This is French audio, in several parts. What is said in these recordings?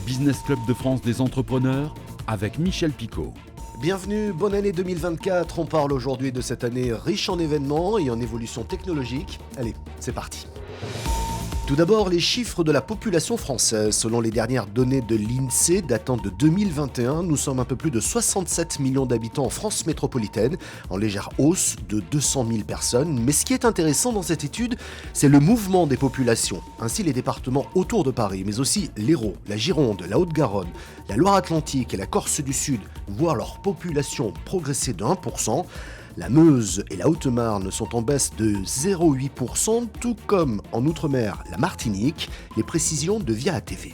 Business Club de France des entrepreneurs avec Michel Picot. Bienvenue, bonne année 2024. On parle aujourd'hui de cette année riche en événements et en évolution technologique. Allez, c'est parti. Tout d'abord, les chiffres de la population française. Selon les dernières données de l'INSEE datant de 2021, nous sommes un peu plus de 67 millions d'habitants en France métropolitaine, en légère hausse de 200 000 personnes. Mais ce qui est intéressant dans cette étude, c'est le mouvement des populations. Ainsi, les départements autour de Paris, mais aussi l'Hérault, la Gironde, la Haute-Garonne, la Loire-Atlantique et la Corse du Sud voient leur population progresser de 1%. La Meuse et la Haute-Marne sont en baisse de 0,8%, tout comme en Outre-mer la Martinique. Les précisions de Via ATV.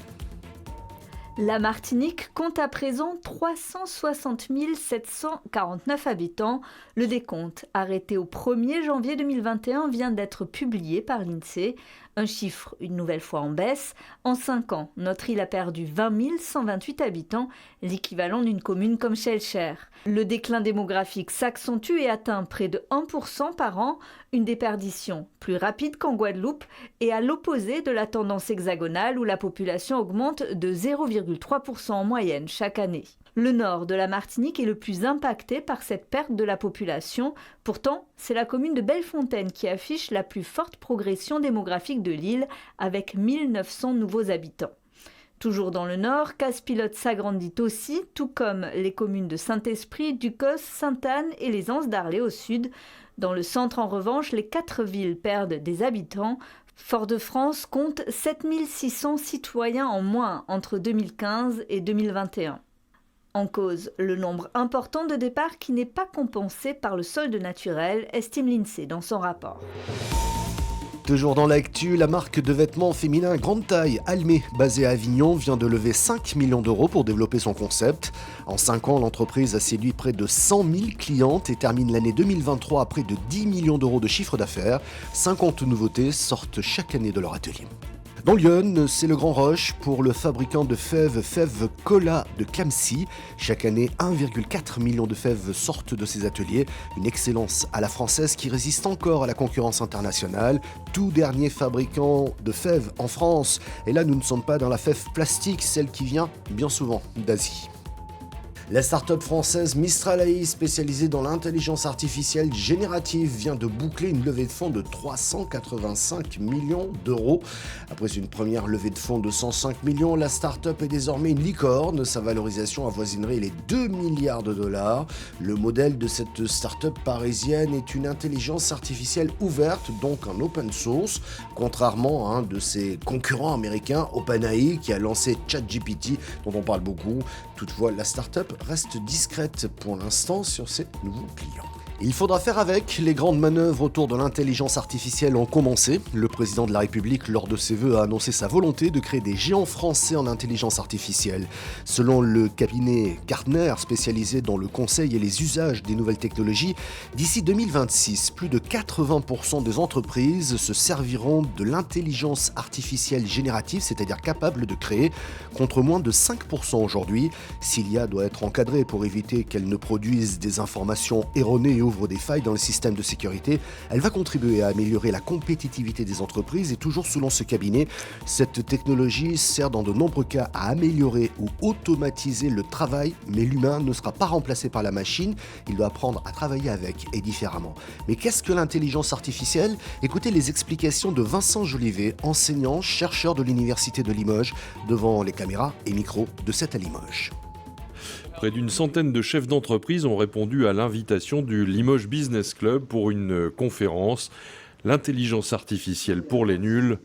La Martinique compte à présent 360 749 habitants. Le décompte arrêté au 1er janvier 2021 vient d'être publié par l'INSEE. Un chiffre une nouvelle fois en baisse. En 5 ans, notre île a perdu 20 128 habitants, l'équivalent d'une commune comme Schellcher. Le déclin démographique s'accentue et atteint près de 1% par an, une déperdition plus rapide qu'en Guadeloupe et à l'opposé de la tendance hexagonale où la population augmente de 0,3% en moyenne chaque année. Le nord de la Martinique est le plus impacté par cette perte de la population. Pourtant, c'est la commune de Bellefontaine qui affiche la plus forte progression démographique de l'île, avec 1900 nouveaux habitants. Toujours dans le nord, Casse-Pilote s'agrandit aussi, tout comme les communes de Saint-Esprit, Ducos, Sainte-Anne et les Anses d'Arlay au sud. Dans le centre, en revanche, les 4 villes perdent des habitants. Fort-de-France compte 7600 citoyens en moins entre 2015 et 2021. En cause, le nombre important de départs qui n'est pas compensé par le solde naturel, estime l'INSEE dans son rapport. Toujours dans l'actu, la marque de vêtements féminins grande taille Almé, basée à Avignon, vient de lever 5 millions d'euros pour développer son concept. En 5 ans, l'entreprise a séduit près de 100 000 clientes et termine l'année 2023 à près de 10 millions d'euros de chiffre d'affaires. 50 nouveautés sortent chaque année de leur atelier. Dans Lyon, c'est le grand rush pour le fabricant de fèves Cola de Clamecy. Chaque année, 1,4 million de fèves sortent de ses ateliers. Une excellence à la française qui résiste encore à la concurrence internationale. Tout dernier fabricant de fèves en France. Et là, nous ne sommes pas dans la fève plastique, celle qui vient bien souvent d'Asie. La start-up française Mistral AI, spécialisée dans l'intelligence artificielle générative, vient de boucler une levée de fonds de 385 millions d'euros. Après une première levée de fonds de 105 millions, la start-up est désormais une licorne. Sa valorisation avoisinerait les 2 milliards de dollars. Le modèle de cette start-up parisienne est une intelligence artificielle ouverte, donc en open source, contrairement à un de ses concurrents américains, OpenAI, qui a lancé ChatGPT, dont on parle beaucoup. Toutefois, la start-up reste discrète pour l'instant sur ses nouveaux clients. Il faudra faire avec. Les grandes manœuvres autour de l'intelligence artificielle ont commencé. Le président de la République, lors de ses vœux, a annoncé sa volonté de créer des géants français en intelligence artificielle. Selon le cabinet Gartner, spécialisé dans le conseil et les usages des nouvelles technologies, d'ici 2026, plus de 80% des entreprises se serviront de l'intelligence artificielle générative, c'est-à-dire capable de créer, contre moins de 5% aujourd'hui. Si l'IA doit être encadrée pour éviter qu'elle ne produise des informations erronées et ouvre des failles dans le système de sécurité, elle va contribuer à améliorer la compétitivité des entreprises et toujours selon ce cabinet, cette technologie sert dans de nombreux cas à améliorer ou automatiser le travail, mais l'humain ne sera pas remplacé par la machine, il doit apprendre à travailler avec et différemment. Mais qu'est-ce que l'intelligence artificielle ? Écoutez les explications de Vincent Jolivet, enseignant, chercheur de l'Université de Limoges, devant les caméras et micros de cette à Limoges. Près d'une centaine de chefs d'entreprise ont répondu à l'invitation du Limoges Business Club pour une conférence « L'intelligence artificielle pour les nuls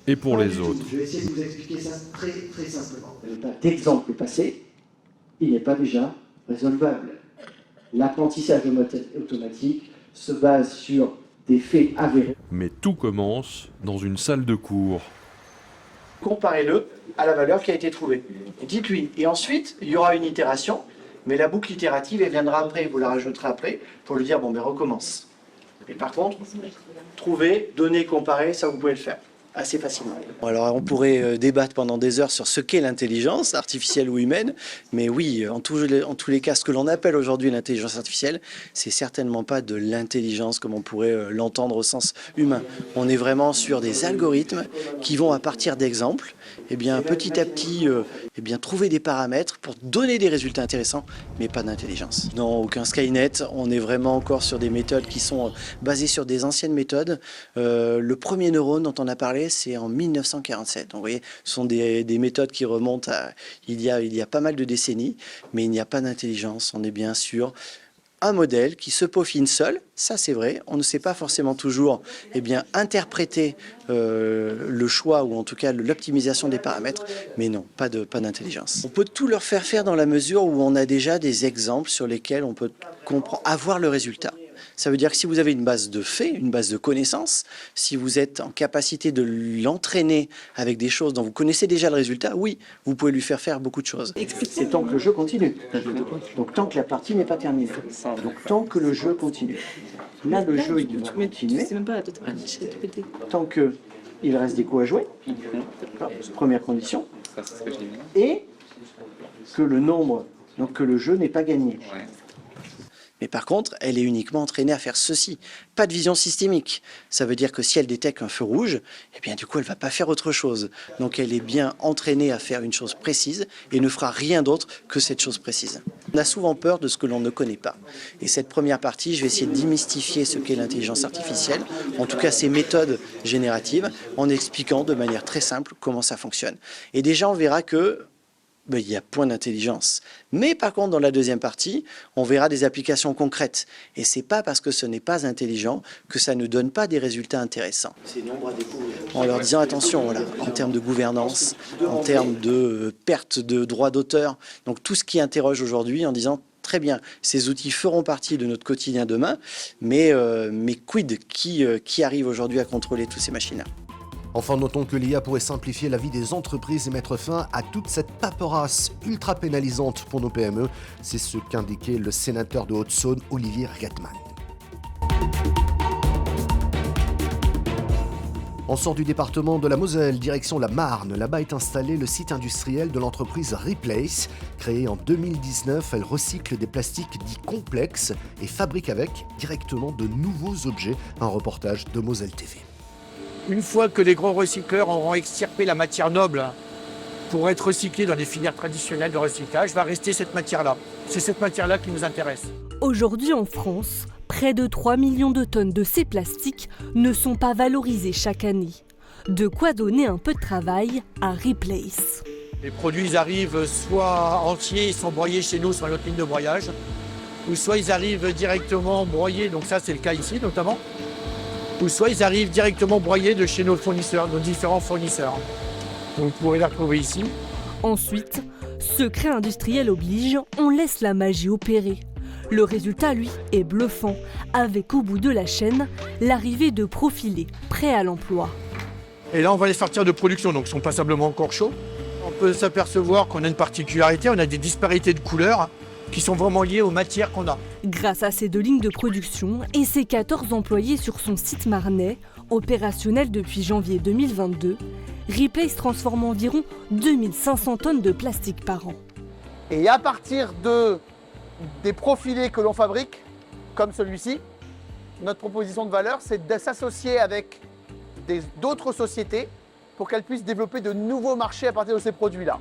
et pour les autres ». Je vais essayer de vous expliquer ça très très simplement. Le tas d'exemples passés, il n'est pas déjà résolvable. L'apprentissage automatique se base sur des faits avérés. Mais tout commence dans une salle de cours. Comparez-le à la valeur qui a été trouvée. Et dites-lui. Et ensuite, il y aura une itération, mais la boucle itérative, elle viendra après, vous la rajouterez après, pour lui dire, bon, ben recommence. Et par contre, trouver, donner, comparer, ça vous pouvez le faire. assez facilement. Alors on pourrait débattre pendant des heures sur ce qu'est l'intelligence artificielle ou humaine, mais oui, en tous les cas, ce que l'on appelle aujourd'hui l'intelligence artificielle, c'est certainement pas de l'intelligence comme on pourrait l'entendre au sens humain. On est vraiment sur des algorithmes qui vont à partir d'exemples, petit à petit, trouver des paramètres pour donner des résultats intéressants, mais pas d'intelligence. Non, aucun Skynet, on est vraiment encore sur des méthodes qui sont basées sur des anciennes méthodes. Le premier neurone dont on a parlé, c'est en 1947. Donc, vous voyez, ce sont des méthodes qui remontent à il y a pas mal de décennies, mais il n'y a pas d'intelligence. On est bien sûr un modèle qui se peaufine seul, ça c'est vrai. On ne sait pas forcément toujours interpréter le choix ou en tout cas l'optimisation des paramètres, mais non, pas d'intelligence. On peut tout leur faire dans la mesure où on a déjà des exemples sur lesquels on peut avoir le résultat. Ça veut dire que si vous avez une base de faits, une base de connaissances, si vous êtes en capacité de l'entraîner avec des choses dont vous connaissez déjà le résultat, oui, vous pouvez lui faire beaucoup de choses. C'est tant que le jeu continue. Donc tant que la partie n'est pas terminée. Donc tant que le jeu continue. Là, le jeu, il va continuer. Tant qu'il reste des coups à jouer. Première condition. Et que le jeu n'est pas gagné. Mais par contre, elle est uniquement entraînée à faire ceci. Pas de vision systémique. Ça veut dire que si elle détecte un feu rouge, du coup, elle ne va pas faire autre chose. Donc elle est bien entraînée à faire une chose précise et ne fera rien d'autre que cette chose précise. On a souvent peur de ce que l'on ne connaît pas. Et cette première partie, je vais essayer de démystifier ce qu'est l'intelligence artificielle, en tout cas ces méthodes génératives, en expliquant de manière très simple comment ça fonctionne. Et déjà, on verra que il y a point d'intelligence. Mais par contre, dans la deuxième partie, on verra des applications concrètes. Et c'est pas parce que ce n'est pas intelligent que ça ne donne pas des résultats intéressants. C'est nombre à découvrir. En leur disant attention, en termes de gouvernance, en termes de perte de droits d'auteur, donc tout ce qui interroge aujourd'hui en disant très bien, ces outils feront partie de notre quotidien demain, mais quid qui arrive aujourd'hui à contrôler toutes ces machines-là? Enfin, notons que l'IA pourrait simplifier la vie des entreprises et mettre fin à toute cette paperasse ultra pénalisante pour nos PME. C'est ce qu'indiquait le sénateur de Haute-Saône, Olivier Rietmann. On sort du département de la Moselle, direction la Marne. Là-bas est installé le site industriel de l'entreprise Replace. Créée en 2019, elle recycle des plastiques dits complexes et fabrique avec directement de nouveaux objets. Un reportage de Moselle TV. Une fois que les gros recycleurs auront extirpé la matière noble pour être recyclée dans des filières traditionnelles de recyclage, va rester cette matière-là. C'est cette matière-là qui nous intéresse. Aujourd'hui en France, près de 3 millions de tonnes de ces plastiques ne sont pas valorisés chaque année. De quoi donner un peu de travail à Replace. Les produits ils arrivent soit entiers, ils sont broyés chez nous sur notre ligne de broyage, ou soit ils arrivent directement broyés, donc ça c'est le cas ici notamment, ou soit ils arrivent directement broyés de chez nos fournisseurs, nos différents fournisseurs. Donc vous pourrez les retrouver ici. Ensuite, secret industriel oblige, on laisse la magie opérer. Le résultat, lui, est bluffant, avec au bout de la chaîne, l'arrivée de profilés prêts à l'emploi. Et là, on va les sortir de production, donc ils sont passablement encore chauds. On peut s'apercevoir qu'on a une particularité, on a des disparités de couleurs qui sont vraiment liées aux matières qu'on a. Grâce à ces 2 lignes de production et ses 14 employés sur son site marnais, opérationnel depuis janvier 2022, Replace transforme environ 2500 tonnes de plastique par an. Et à partir des profilés que l'on fabrique, comme celui-ci, notre proposition de valeur, c'est de s'associer avec d'autres sociétés pour qu'elles puissent développer de nouveaux marchés à partir de ces produits-là.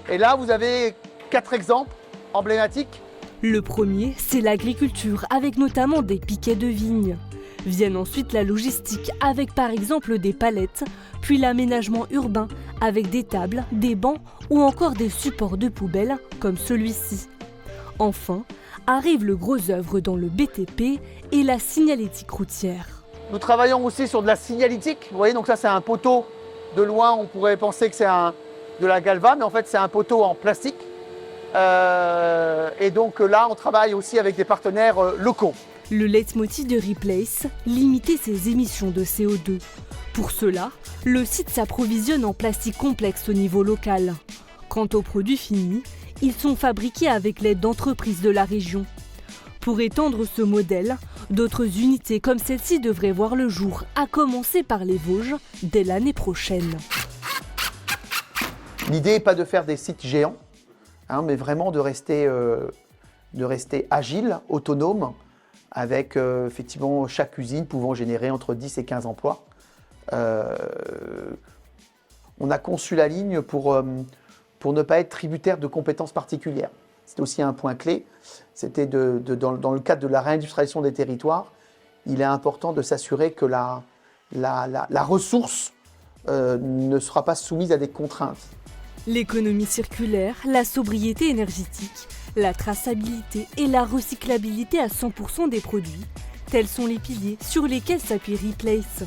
Et là, vous avez 4 exemples emblématiques. Le premier, c'est l'agriculture, avec notamment des piquets de vignes. Viennent ensuite la logistique, avec par exemple des palettes, puis l'aménagement urbain, avec des tables, des bancs ou encore des supports de poubelles, comme celui-ci. Enfin, arrive le gros œuvre dans le BTP et la signalétique routière. Nous travaillons aussi sur de la signalétique. Vous voyez, donc ça c'est un poteau. De loin, on pourrait penser que c'est de la galva, mais en fait c'est un poteau en plastique. Et donc là, on travaille aussi avec des partenaires locaux. Le leitmotiv de Replace, limiter ses émissions de CO2. Pour cela, le site s'approvisionne en plastique complexe au niveau local. Quant aux produits finis, ils sont fabriqués avec l'aide d'entreprises de la région. Pour étendre ce modèle, d'autres unités comme celle-ci devraient voir le jour, à commencer par les Vosges, dès l'année prochaine. L'idée n'est pas de faire des sites géants, mais vraiment de rester agile, autonome, avec effectivement chaque usine pouvant générer entre 10 et 15 emplois. On a conçu la ligne pour ne pas être tributaire de compétences particulières. C'était aussi un point clé. C'était dans le cadre de la réindustrialisation des territoires, il est important de s'assurer que la ressource ne sera pas soumise à des contraintes. L'économie circulaire, la sobriété énergétique, la traçabilité et la recyclabilité à 100% des produits, tels sont les piliers sur lesquels s'appuie Replace.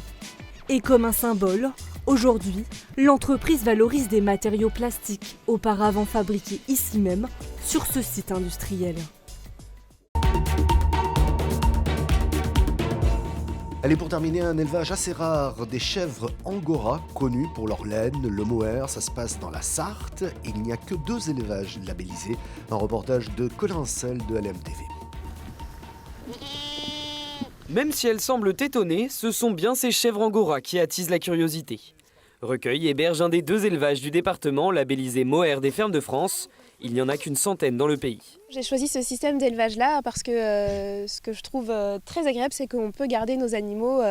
Et comme un symbole, aujourd'hui, l'entreprise valorise des matériaux plastiques, auparavant fabriqués ici même, sur ce site industriel. Allez, pour terminer, un élevage assez rare, des chèvres angora, connues pour leur laine, le mohair. Ça se passe dans la Sarthe et il n'y a que 2 élevages labellisés. Un reportage de Colin Sel de LMTV. Même si elles semblent étonnées, ce sont bien ces chèvres angora qui attisent la curiosité. Recueil héberge un des 2 élevages du département labellisé mohair des fermes de France. Il n'y en a qu'une centaine dans le pays. J'ai choisi ce système d'élevage-là parce que ce que je trouve très agréable, c'est qu'on peut garder nos animaux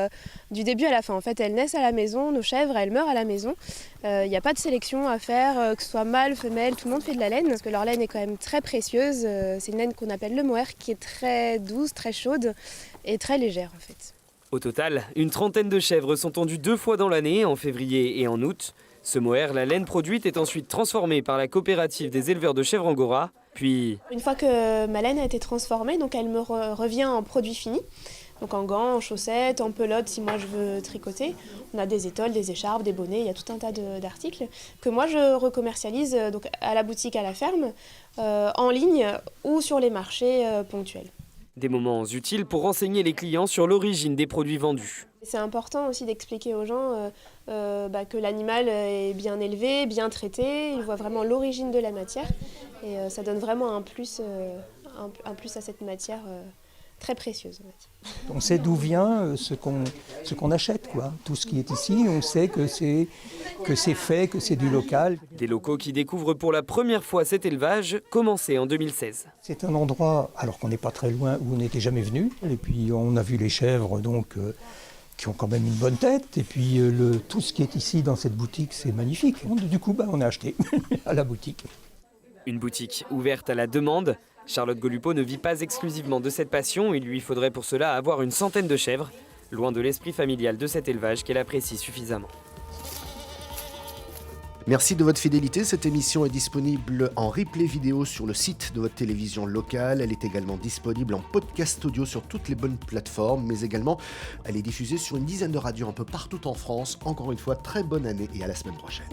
du début à la fin. En fait, elles naissent à la maison, nos chèvres, elles meurent à la maison. Il n'y a pas de sélection à faire, que ce soit mâle, femelle, tout le monde fait de la laine, parce que leur laine est quand même très précieuse. C'est une laine qu'on appelle le mohair, qui est très douce, très chaude et très légère en fait. Au total, une trentaine de chèvres sont tondues 2 fois dans l'année, en février et en août. Ce mohair, la laine produite, est ensuite transformée par la coopérative des éleveurs de chèvres angora, puis... Une fois que ma laine a été transformée, donc elle me revient en produit fini. Donc en gants, en chaussettes, en pelote si moi je veux tricoter. On a des étoiles, des écharpes, des bonnets, il y a tout un tas d'articles que moi je recommercialise donc à la boutique, à la ferme, en ligne ou sur les marchés ponctuels. Des moments utiles pour renseigner les clients sur l'origine des produits vendus. C'est important aussi d'expliquer aux gens que l'animal est bien élevé, bien traité, ils voient vraiment l'origine de la matière et ça donne vraiment un plus à cette matière très précieuse. On sait d'où vient ce qu'on achète, quoi. Tout ce qui est ici, on sait que c'est fait, que c'est du local. Des locaux qui découvrent pour la première fois cet élevage, commencé en 2016. C'est un endroit, alors qu'on n'est pas très loin, où on n'était jamais venu. Et puis on a vu les chèvres, donc... qui ont quand même une bonne tête, et puis tout ce qui est ici dans cette boutique, c'est magnifique. Du coup, on a acheté à la boutique. Une boutique ouverte à la demande. Charlotte Golupo ne vit pas exclusivement de cette passion, il lui faudrait pour cela avoir une centaine de chèvres, loin de l'esprit familial de cet élevage qu'elle apprécie suffisamment. Merci de votre fidélité. Cette émission est disponible en replay vidéo sur le site de votre télévision locale. Elle est également disponible en podcast audio sur toutes les bonnes plateformes, mais également elle est diffusée sur une dizaine de radios un peu partout en France. Encore une fois, très bonne année et à la semaine prochaine.